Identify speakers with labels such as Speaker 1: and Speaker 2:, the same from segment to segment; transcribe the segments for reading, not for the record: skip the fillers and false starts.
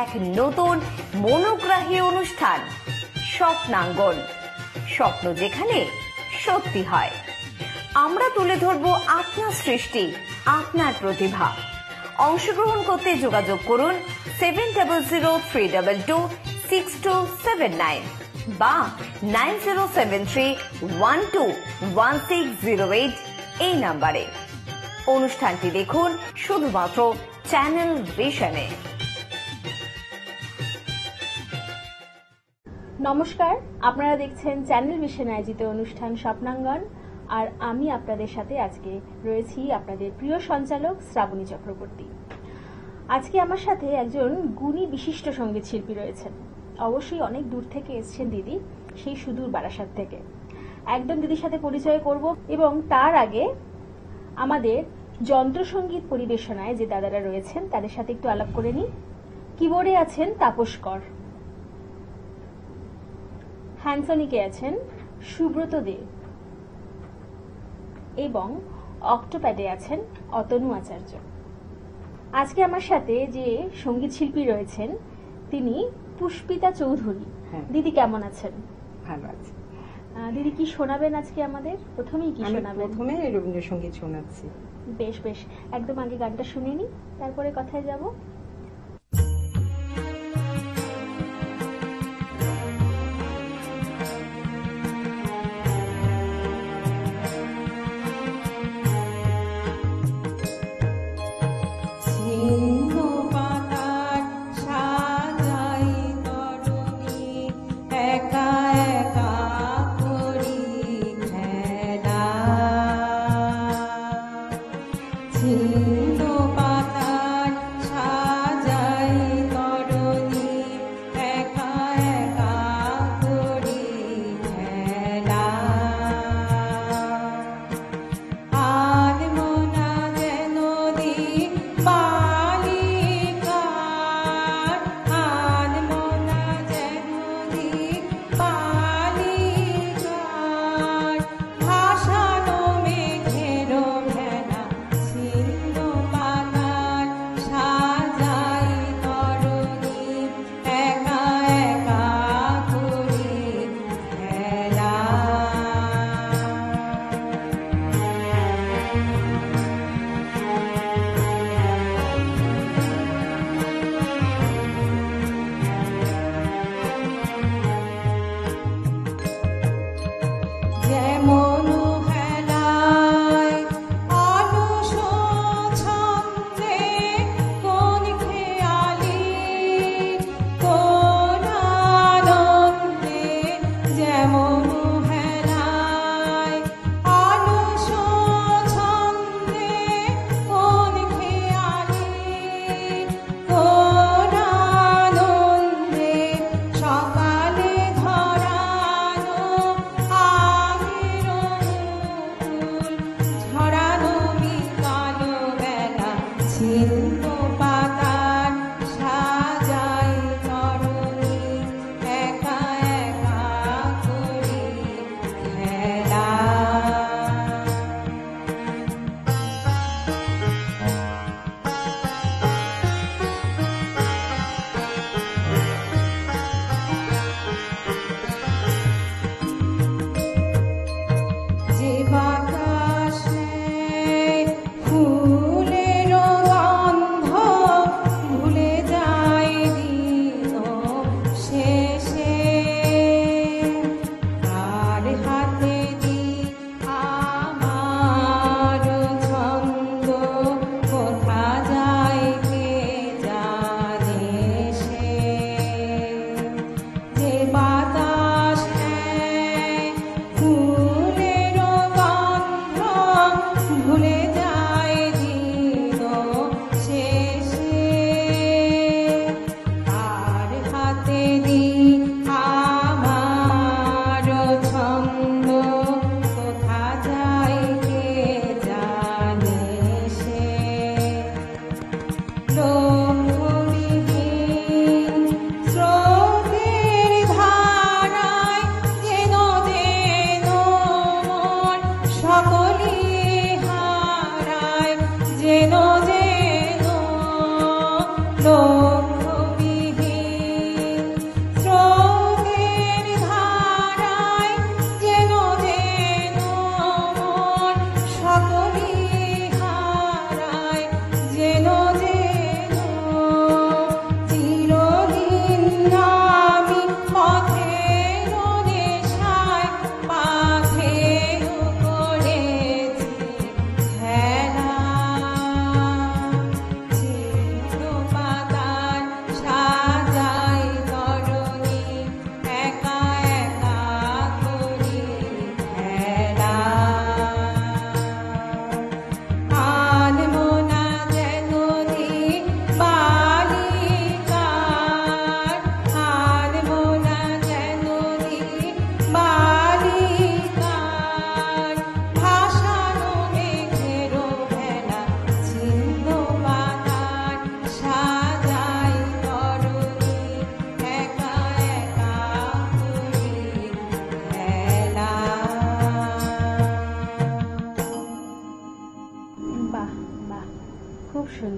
Speaker 1: এক নতুন মনোগ্রাহী অনুষ্ঠান স্বপ্নাঙ্গন, স্বপ্ন যেখানে সত্যি হয়। আমরা তুলে ধরব আপনার সৃষ্টি, আপনার প্রতিভা। অংশগ্রহণ করতে যোগাযোগ করুন 7003226279 বা 9073121608 এই নাম্বারে। অনুষ্ঠানটি দেখুন শুধুমাত্র চ্যানেল ভিশনে।
Speaker 2: নমস্কার, আপনারা দেখছেন চ্যানেল ভিশন আয়োজিত অনুষ্ঠান স্বপ্নাঙ্গন, আর আমি আপনাদের সাথে আজকে রয়েছি আপনাদের প্রিয় সঞ্চালক শ্রাবণী চক্রবর্তী। আজকে আমার সাথে একজন গুণী বিশিষ্ট সঙ্গীত শিল্পী রয়েছেন। অবশ্যই অনেক দূর থেকে এসেছেন দিদি, সেই সুদূর বারাসাত থেকে। একদম দিদির সাথে পরিচয় করব, এবং তার আগে আমাদের যন্ত্রসঙ্গীত পরিবেশনায় যে দাদারা রয়েছেন তাদের সাথে একটু আলাপ করে নিই। কিবোর্ডে আছেন তাপস কর, হ্যান্ডসনিকে আছেন সুব্রত দে, এবং অক্টোপ্যাডে আছেন অতনু আচার্য। আজকে আমার সাথে যে সঙ্গীত শিল্পী রয়েছেন তিনি পুষ্পিতা চৌধুরী। দিদি কেমন আছেন?
Speaker 3: ভালো আছি।
Speaker 2: দিদি কি শোনাবেন আজকে আমাদের? প্রথমেই কি শোনাবেন?
Speaker 3: প্রথমে রবীন্দ্রসঙ্গীত শোনাচ্ছি।
Speaker 2: বেশ বেশ, একদম আগে গানটা শুনে নি, তারপরে কথায় যাব।
Speaker 4: ছিন্ন পাতার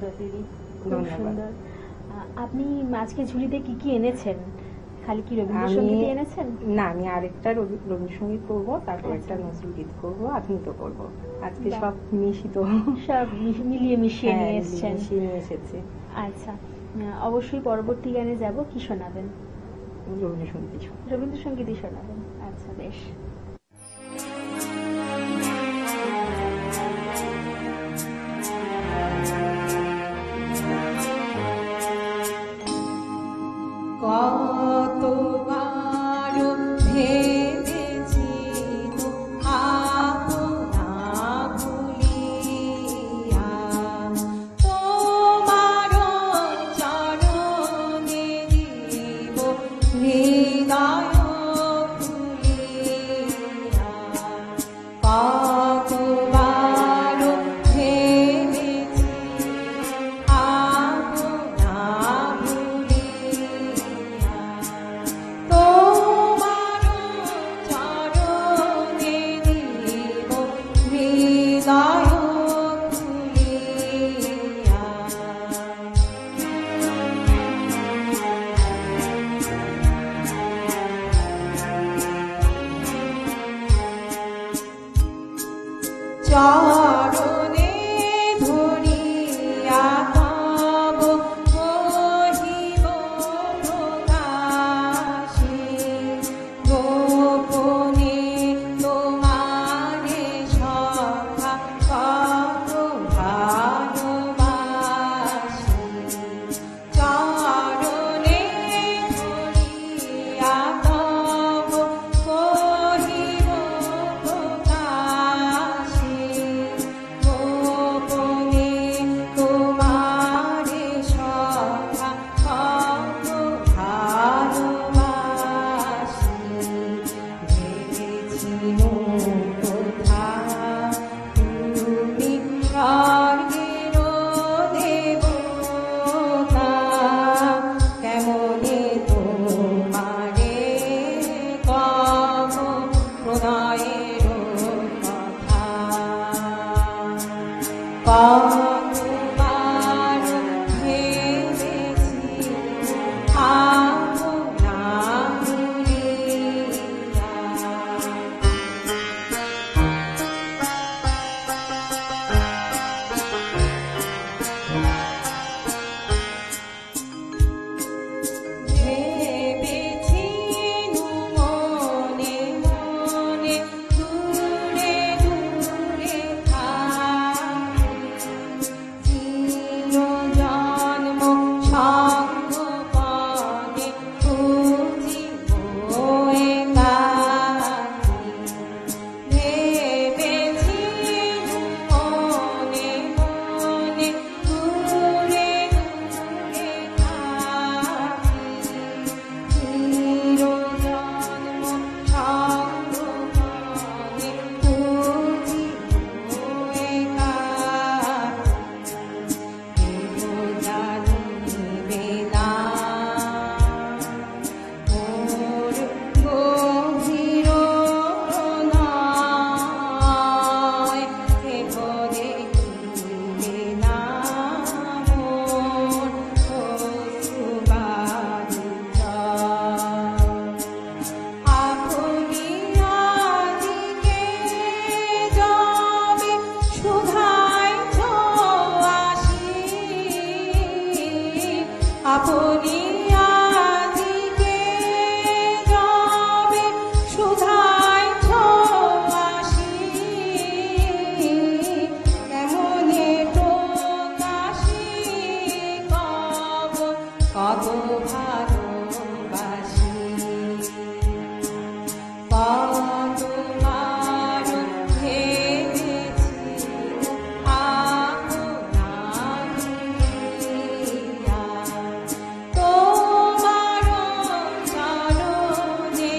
Speaker 2: সুন্দর দিদি, খুব
Speaker 3: ধন্যবাদ।
Speaker 2: সুন্দর। আপনি আজকে ঝুলিতে কি কি এনেছেন? খালি কি রবীন্দ্রসঙ্গীত এনেছেন?
Speaker 3: না, আমি আরেকটা রবীন্দ্রসঙ্গীত করবো, তারপর
Speaker 2: আচ্ছা।
Speaker 3: একটা নজরুল গীত করবো, আধুনিক করবো। আজকে
Speaker 2: বাহ।
Speaker 3: সব মিশিত,
Speaker 2: সব মিলিয়ে মিশিয়ে
Speaker 3: হ্যাঁ,
Speaker 2: নিয়ে এসছেন।
Speaker 3: মিশিয়ে নিয়ে এসেছি।
Speaker 2: আচ্ছা, অবশ্যই পরবর্তী গানে যাব। কি শোনাবেন?
Speaker 3: রবীন্দ্রসঙ্গীত।
Speaker 2: রবীন্দ্রসঙ্গীতই শোনাবেন। আচ্ছা, বেশ।
Speaker 4: কতবার ভেবেছি আপনা ভুলিয়া, তোমার চরণে দিব হৃদয় খুলিয়া। কতবার ভেবেছি আপনা ভুলিয়া, তোমার চরণে দিব হৃদয় খুলিয়া। চরণে ধরিয়া তব মহিম প্রকাশে, গোপনে তোমারে সখা কত ভালোবাসি। চরণে ধরিয়া তব মহিম প্রকাশে, গোপনে তোমারে সখা কত ভালোবাসি। ভেবেছি কোথা তুমি স্বর্গের দেবতা, কেমনে তোমারে কব প্রণয়ের কথা। কতবার ভেবেছি আপনা ভুলিয়া। ভেবেছি মনে মনে দূরে দূরে থাকি, চিরজন্ম সঙ্গপনে খুঁজিব একাকী। ভেবেছি মনে মনে দূরে দূরে থাকি, চিরজন্ম সঙ্গপনে খুঁজিব একাকী। কেহ জানিবে না মোর গভীর প্রণয়, কেহ দেখিবে না মোর অশ্রুবারিত। আপনি আদিকে যাবে শুধাইছ আসি, আপনি আদিকে যাবে শুধাইছ আসি, কেমনে প্রকাশি কব কত ভালোবাসি। কতবার ভেবেছি আপনা ভুলিয়া, তোমার চরণে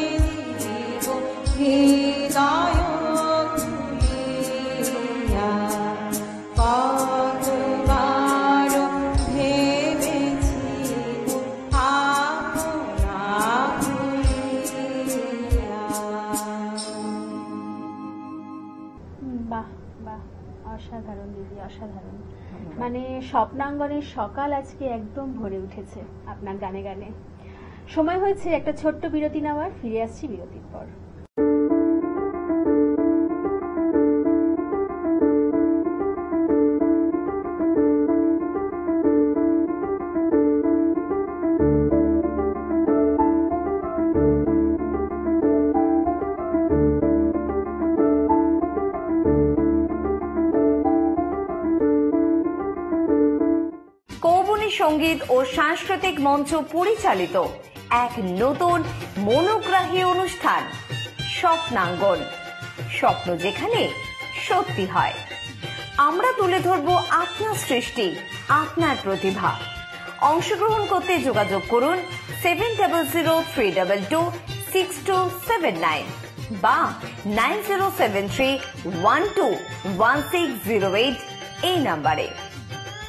Speaker 4: দিব হৃদয় খুলিয়া। কতবার ভেবেছি
Speaker 2: অসাধারণ। মানে স্বপ্নাঙ্গনের সকাল আজকে একদম ভরে উঠেছে আপনার গানে গানে। সময় হয়েছে একটা ছোট্ট বিরতি নেওয়ার, ফিরে আসছি বিরতির পর।
Speaker 1: কৌবনী সঙ্গীত ও সাংস্কৃতিক মঞ্চ পরিচালিত এক নতুন মনোগ্রাহী অনুষ্ঠান স্বপ্নাঙ্গন। স্বপ্ন যেখানে সত্যি হয়। আমরা তুলে ধরব আপনার সৃষ্টি, আপনার প্রতিভা। অংশগ্রহণ করতে যোগাযোগ করুন 7003226279 বা 9073121608 এই নাম্বারে।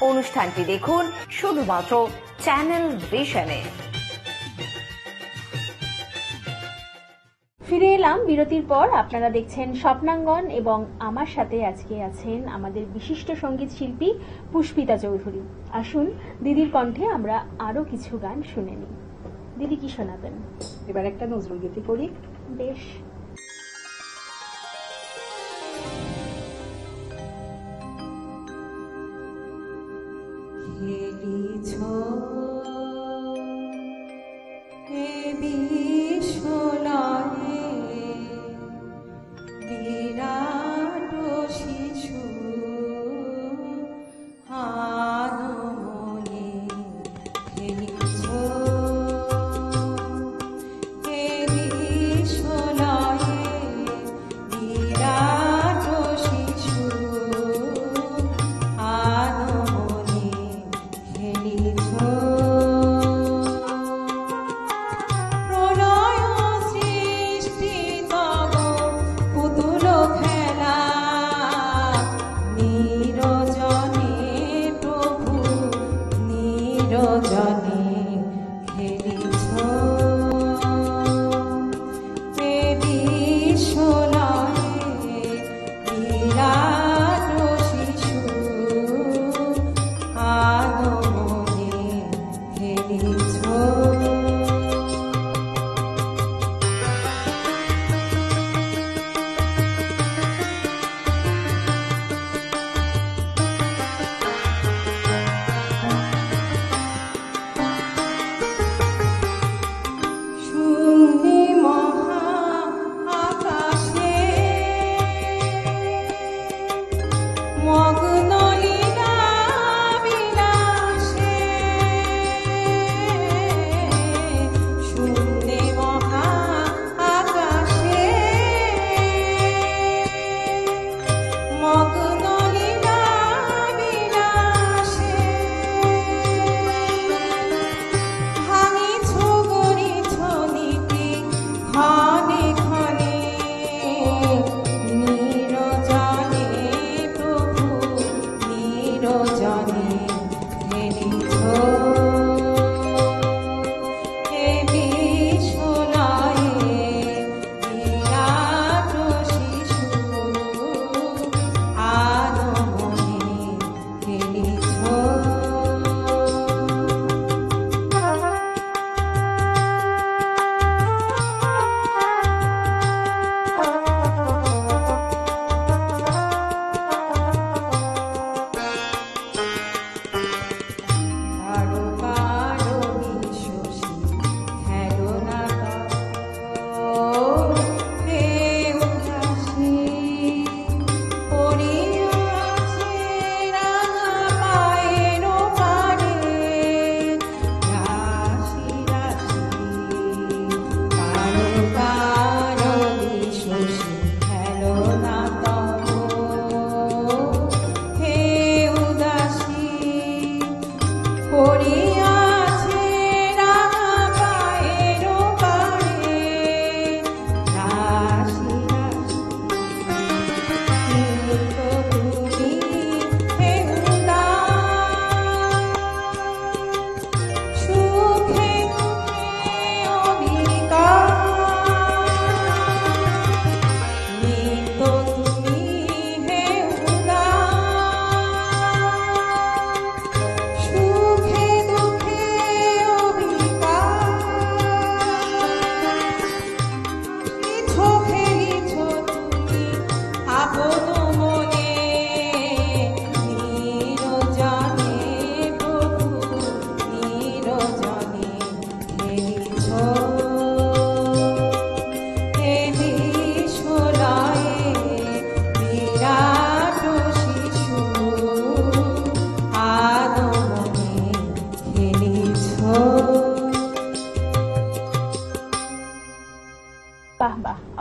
Speaker 1: অনুষ্ঠানটি দেখুন শুধুমাত্র চ্যানেল ভিশনে।
Speaker 2: ফিরে এলাম বিরতির পর। আপনারা দেখছেন স্বপ্নাঙ্গন এবং আমার সাথে আজকে আছেন আমাদের বিশিষ্ট সঙ্গীত শিল্পী পুষ্পিতা চৌধুরী। আসুন দিদির কণ্ঠে আমরা আরো কিছু গান শুনে নিই। দিদি কি শোনাবেন?
Speaker 3: এবার একটা নজরুল গীতি করি।
Speaker 2: বেশ।
Speaker 4: খেলিছ এ বিশ্বলয়ে বিরাট শিশু আনমনে খেলিছ এ বিশ্বলয়ে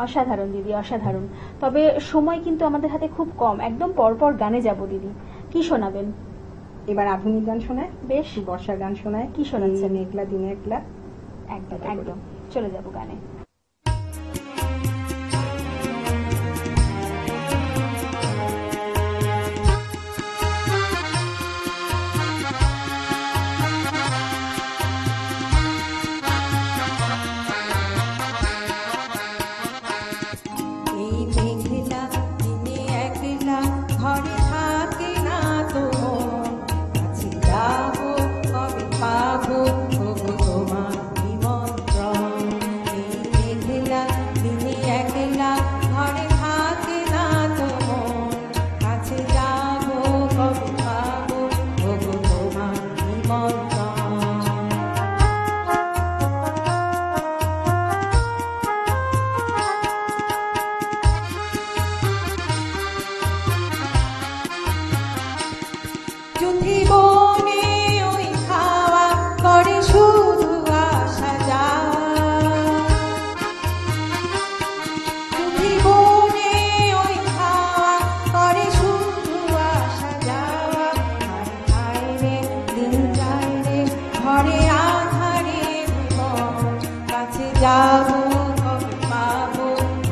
Speaker 2: অসাধারণ দিদি, অসাধারণ। তবে সময় কিন্তু আমাদের হাতে খুব কম, একদম পরপর গানে যাব দিদি। কি শোনাবেন?
Speaker 3: এবার আধুনিক গান শোনায়,
Speaker 2: বেশ।
Speaker 3: বর্ষার গান শোনায়।
Speaker 2: কি শোনাচ্ছেন?
Speaker 3: মেঘলা দিনে একলা।
Speaker 2: একদম একদম, চলে যাব গানে।
Speaker 4: এই মেঘলা দিনে একলা ঘরে থাকে না তো মন, কাছে যাবো কবে পাবো ওগো তোমার নিমন্ত্রণ। এই মেঘলা দিনে একলা ঘরে থাকে না তো মন, কাছে যাবো কবে পাবো ওগো তোমার নিমন্ত্রণ। জীবনে ওই খাওয়া করে শুধু আসা যাওয়া, জীবনে ওই খাওয়া করে শুধু আসা যাওয়া। হায় রে দিন যায় রে ঘরে আধারে জীবন, কাছে যাবো কবে পাবো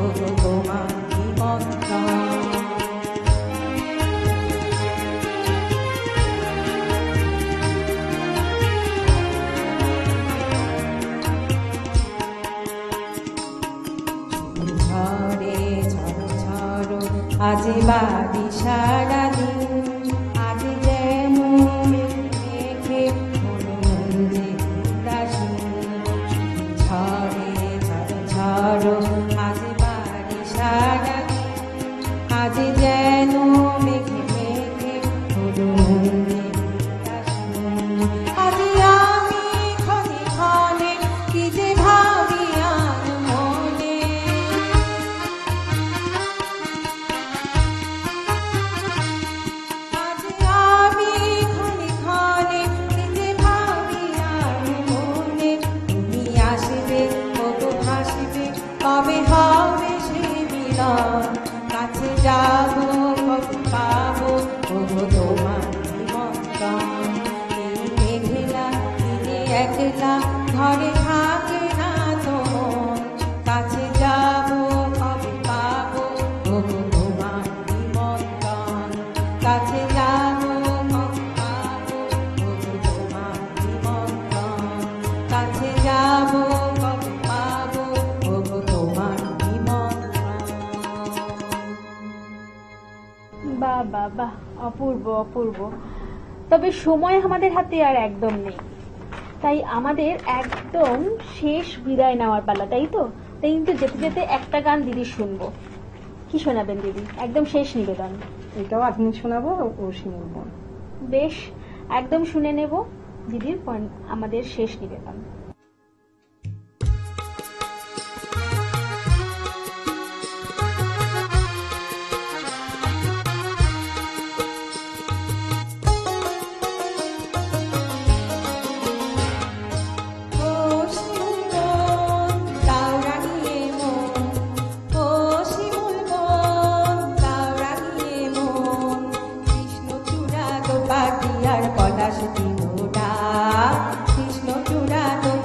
Speaker 4: ওগো তোমার নিমন্ত্রণ। ঝরে ঝড়ো ঝড়ো আজ বাড়ি সারাদিন, আজ যেন মেঘে মনে মনে উদাসীন। ঝরে ঝড়ো ঝড়ো আজ বাড়ি সারাদিন, আজ যেন মেঘে মেঘে মনে মনে উদাসীন। আজ আমি ক্ষণে ক্ষণে কি যে ভাবি মনে, আজ আমি ক্ষণে ক্ষণে কি যে ভাবি মনে। তুমি আসবে ওগো ভাসবে কবে হবে সে মিলন, কাছে যাবো কবে পাবো ওগো তোমার নিমন্ত্রণ। এই মেঘলা দিনে একলা ঘরে থাকে না তো মন, কাছে যাবো কবে পাবো ওগো তোমার নিমন্ত্রণ। কাছে যাবো কবে পাবো ওগো তোমার নিমন্ত্রণ। কাছে যাবো কবে পাবো ওগো তোমার নিমন্ত্রণ।
Speaker 2: বাহ বাহ বাহ, অপূর্ব অপূর্ব। তবে সময় আমাদের হাতে আর একদম নেই, তাই আমাদের একদম শেষ বিদায় নেওয়ার পালা, তাই তো? তাই কিন্তু যেতে যেতে একটা গান দিদি শুনবো। কি শোনাবেন দিদি? একদম শেষ নিবেদন।
Speaker 3: এটাও আধুনিক শোনাবো, ও শিমুল বোন।
Speaker 2: বেশ, একদম শুনে নেব দিদির আমাদের শেষ নিবেদন।
Speaker 4: ও শিমুল বোন তাও রাগিয়ে মন, ও শিমুল বোন তাও রাগিয়ে মন। কৃষ্ণচূড়া দোপাটি আর পলাশ দিল ডাক, কৃষ্ণচূড়া দোপাটি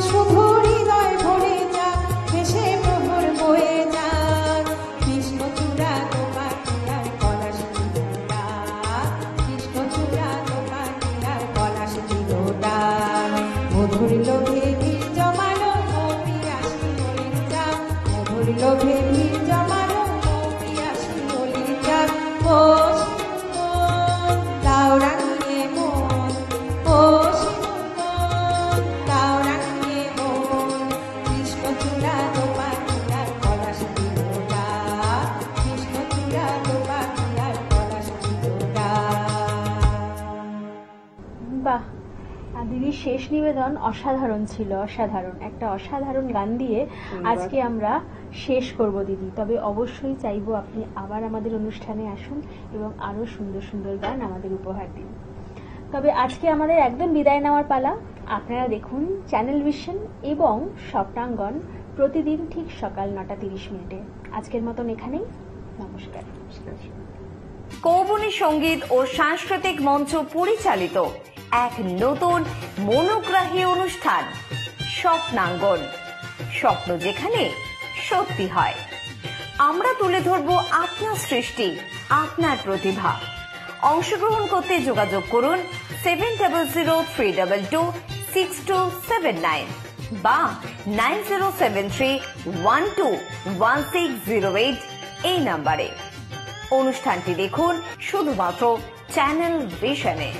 Speaker 4: শুধু হৃদয় ভরে যাক, ভেসে প্রহর বয়ে যাক, কৃষ্ণচূড়া তোমার টিলার পলাশ চিরটা, কৃষ্ণচূড়া তোমার টিলার পলাশ চিরটা, মধুর লোভে ভিড় জমানো মৌ পিয়াসী হলির যাক, মধুর লোভে ভিড় জমানো মৌ পিয়াসী হলির যাক, ও শিমুল দাও রাঙিয়ে মন, ও শিমুল দাও রাঙিয়ে মন, কৃষ্ণচূড়া তোমার টিলার পলাশ চিরটা, কৃষ্ণচূড়া তোমার টিলার পলাশ চিরটা।
Speaker 2: বাহ, দিদির শেষ নিবেদন অসাধারণ ছিল, অসাধারণ একটা অসাধারণ গান দিয়ে আজকে আমরা শেষ করব দিদি। তবে অবশ্যই চাইবো আপনি আবার আমাদের অনুষ্ঠানে আসুন এবং আরো সুন্দর সুন্দর গান আমাদের উপহার দিন। তবে আজকে আমাদের একদম বিদায় নেওয়ার পালা। আপনারা দেখুন চ্যানেল ভিশন এবং স্বপ্নাঙ্গন প্রতিদিন ঠিক সকাল 9:30। আজকের মতন এখানেই, নমস্কার।
Speaker 1: কৌবনী সঙ্গীত ও সাংস্কৃতিক মঞ্চ পরিচালিত এক নতুন মনোগ্রাহী অনুষ্ঠান স্বপ্নাঙ্গন, স্বপ্ন যেখানে সত্যি হয়। আমরা তুলে ধরব আপনার সৃষ্টি, আপনার প্রতিভা। অংশগ্রহণ করতে যোগাযোগ করুন 7003226279 বা 9073121608 এই নাম্বারে। অনুষ্ঠানটি দেখুন শুধুমাত্র চ্যানেল ভিশনে।